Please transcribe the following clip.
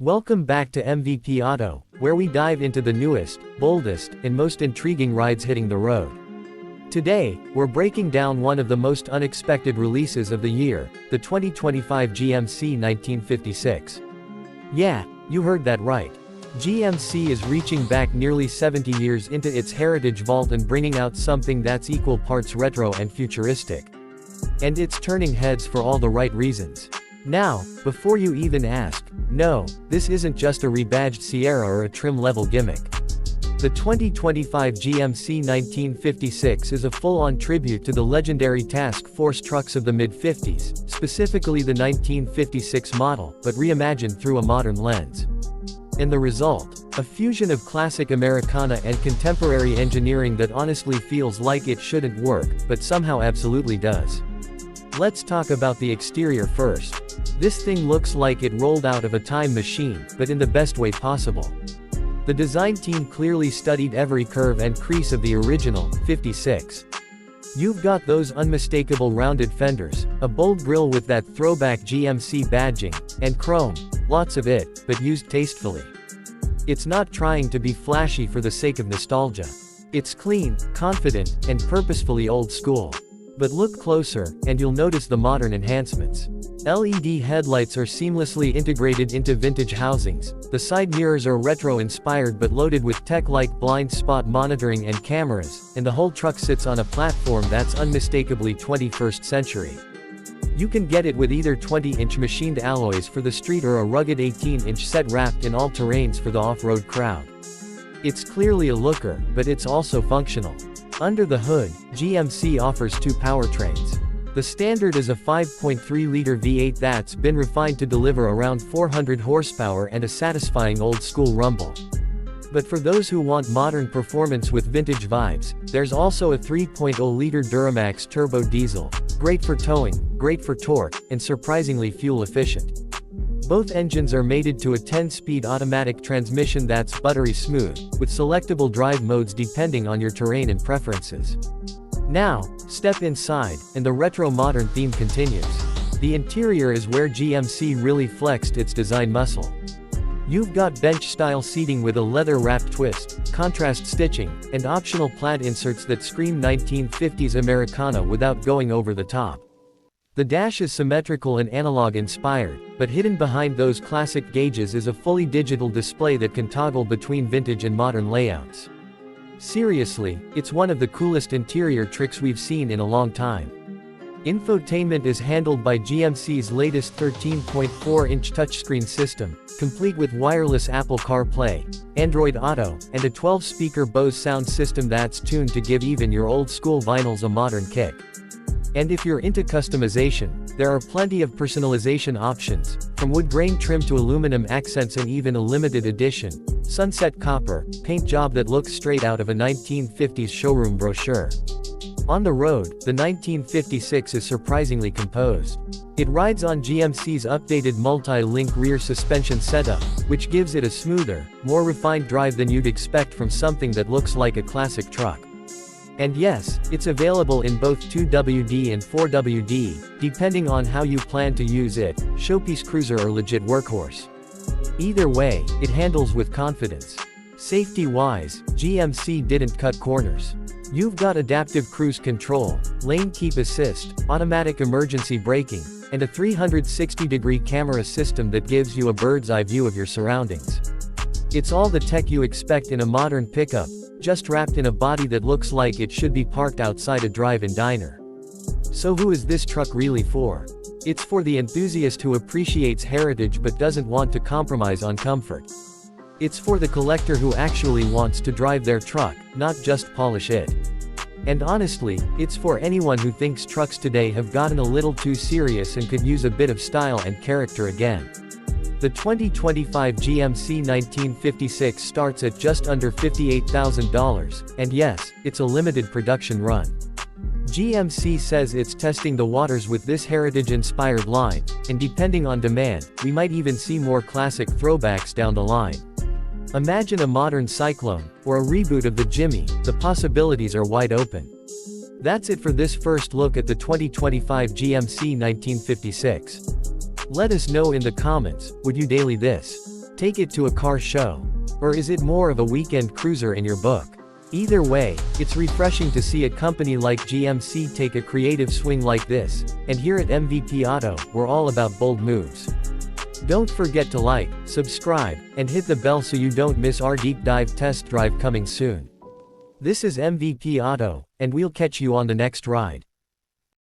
Welcome back to MVP Auto, where we dive into the newest, boldest, and most intriguing rides hitting the road. Today, we're breaking down one of the most unexpected releases of the year, the 2025 GMC 1956. Yeah, you heard that right. GMC is reaching back nearly 70 years into its heritage vault and bringing out something that's equal parts retro and futuristic. And it's turning heads for all the right reasons. Now, before you even ask, no, this isn't just a rebadged Sierra or a trim-level gimmick. The 2025 GMC 1956 is a full-on tribute to the legendary Task Force trucks of the mid-50s, specifically the 1956 model, but reimagined through a modern lens. And the result? A fusion of classic Americana and contemporary engineering that honestly feels like it shouldn't work, but somehow absolutely does. Let's talk about the exterior first. This thing looks like it rolled out of a time machine, but in the best way possible. The design team clearly studied every curve and crease of the original 56. You've got those unmistakable rounded fenders, a bold grille with that throwback GMC badging, and chrome, lots of it, but used tastefully. It's not trying to be flashy for the sake of nostalgia. It's clean, confident, and purposefully old school. But look closer, and you'll notice the modern enhancements. LED headlights are seamlessly integrated into vintage housings, the side mirrors are retro-inspired but loaded with tech like blind spot monitoring and cameras, and the whole truck sits on a platform that's unmistakably 21st century. You can get it with either 20-inch machined alloys for the street or a rugged 18-inch set wrapped in all terrains for the off-road crowd. It's clearly a looker, but it's also functional. Under the hood, GMC offers two powertrains. The standard is a 5.3-liter V8 that's been refined to deliver around 400 horsepower and a satisfying old-school rumble. But for those who want modern performance with vintage vibes, there's also a 3.0-liter Duramax turbo diesel, great for towing, great for torque, and surprisingly fuel-efficient. Both engines are mated to a 10-speed automatic transmission that's buttery smooth, with selectable drive modes depending on your terrain and preferences. Now, step inside, and the retro-modern theme continues. The interior is where GMC really flexed its design muscle. You've got bench-style seating with a leather-wrapped twist, contrast stitching, and optional plaid inserts that scream 1950s Americana without going over the top. The dash is symmetrical and analog-inspired, but hidden behind those classic gauges is a fully digital display that can toggle between vintage and modern layouts. Seriously, it's one of the coolest interior tricks we've seen in a long time. Infotainment is handled by GMC's latest 13.4-inch touchscreen system, complete with wireless Apple CarPlay, Android Auto, and a 12-speaker Bose sound system that's tuned to give even your old-school vinyls a modern kick. And if you're into customization, there are plenty of personalization options, from wood grain trim to aluminum accents and even a limited edition, sunset copper, paint job that looks straight out of a 1950s showroom brochure. On the road, the 1956 is surprisingly composed. It rides on GMC's updated multi-link rear suspension setup, which gives it a smoother, more refined drive than you'd expect from something that looks like a classic truck. And yes, it's available in both 2WD and 4WD, depending on how you plan to use it, showpiece cruiser or legit workhorse. Either way, it handles with confidence. Safety-wise, GMC didn't cut corners. You've got adaptive cruise control, lane keep assist, automatic emergency braking, and a 360-degree camera system that gives you a bird's-eye view of your surroundings. It's all the tech you expect in a modern pickup, just wrapped in a body that looks like it should be parked outside a drive-in diner. So who is this truck really for? It's for the enthusiast who appreciates heritage but doesn't want to compromise on comfort. It's for the collector who actually wants to drive their truck, not just polish it. And honestly, it's for anyone who thinks trucks today have gotten a little too serious and could use a bit of style and character again. The 2025 GMC 1956 starts at just under $58,000, and yes, it's a limited production run. GMC says it's testing the waters with this heritage-inspired line, and depending on demand, we might even see more classic throwbacks down the line. Imagine a modern Cyclone, or a reboot of the Jimmy, the possibilities are wide open. That's it for this first look at the 2025 GMC 1956. Let us know in the comments, would you daily this? Take it to a car show? Or is it more of a weekend cruiser in your book? Either way, it's refreshing to see a company like GMC take a creative swing like this, and here at MVP Auto, we're all about bold moves. Don't forget to like, subscribe, and hit the bell so you don't miss our deep dive test drive coming soon. This is MVP Auto, and we'll catch you on the next ride.